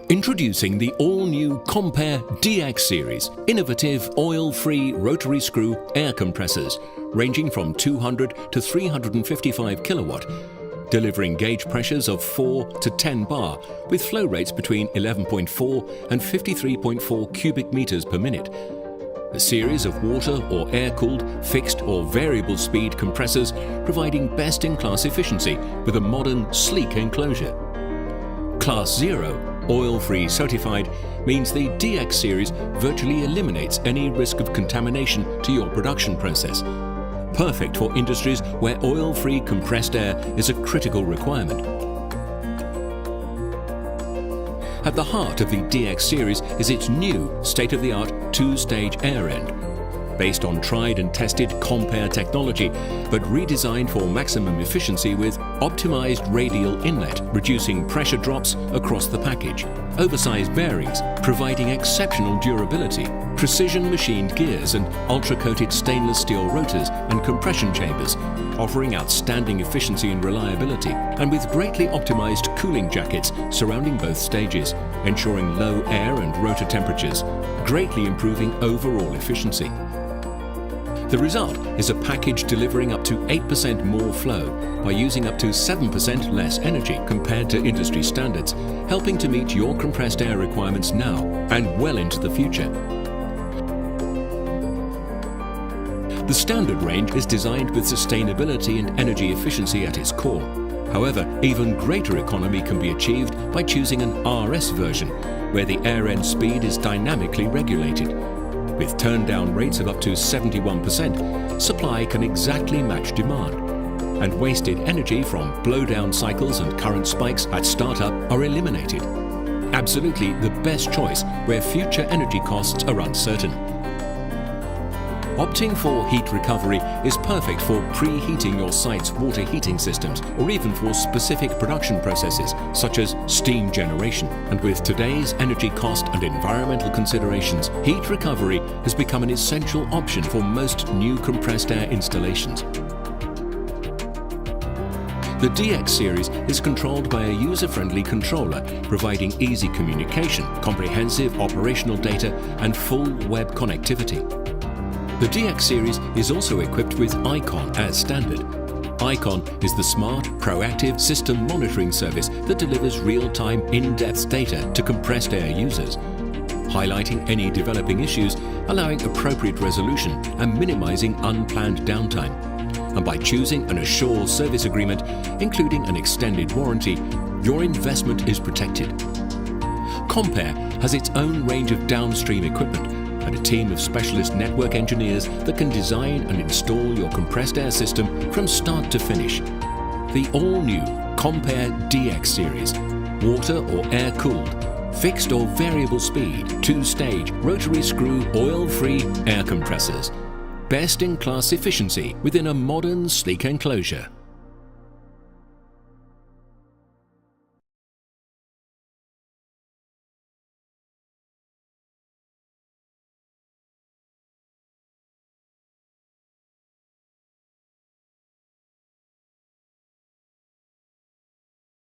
Introducing the all-new CompAir DX Series, innovative oil-free rotary screw air compressors, ranging from 200 to 355 kilowatt, delivering gauge pressures of 4 to 10 bar, with flow rates between 11.4 and 53.4 cubic meters per minute. A series of water or air-cooled, fixed or variable speed compressors providing best-in-class efficiency with a modern, sleek enclosure. Class 0, oil-free certified, means the DX Series virtually eliminates any risk of contamination to your production process. Perfect for industries where oil-free compressed air is a critical requirement. At the heart of the DX Series is its new state-of-the-art two-stage air end, based on tried and tested CompAir technology, but redesigned for maximum efficiency with optimized radial inlet, reducing pressure drops across the package, oversized bearings, providing exceptional durability, precision machined gears and ultra-coated stainless steel rotors and compression chambers, offering outstanding efficiency and reliability, and with greatly optimized cooling jackets surrounding both stages, ensuring low air and rotor temperatures, greatly improving overall efficiency. The result is a package delivering up to 8% more flow by using up to 7% less energy compared to industry standards, helping to meet your compressed air requirements now and well into the future. The standard range is designed with sustainability and energy efficiency at its core. However, even greater economy can be achieved by choosing an RS version, where the air end speed is dynamically regulated. With turn-down rates of up to 71%, supply can exactly match demand, and wasted energy from blow-down cycles and current spikes at startup are eliminated. Absolutely the best choice where future energy costs are uncertain. Opting for heat recovery is perfect for preheating your site's water heating systems, or even for specific production processes such as steam generation. And with today's energy cost and environmental considerations, heat recovery has become an essential option for most new compressed air installations. The DX Series is controlled by a user-friendly controller, providing easy communication, comprehensive operational data, and full web connectivity. The DX Series is also equipped with Icon as standard. Icon is the smart, proactive system monitoring service that delivers real-time, in-depth data to compressed air users, highlighting any developing issues, allowing appropriate resolution and minimizing unplanned downtime. And by choosing an assured service agreement, including an extended warranty, your investment is protected. CompAir has its own range of downstream equipment and a team of specialist network engineers that can design and install your compressed air system from start to finish. The all-new CompAir DX Series, water or air-cooled, fixed or variable speed, two-stage, rotary screw, oil-free air compressors. Best-in-class efficiency within a modern, sleek enclosure.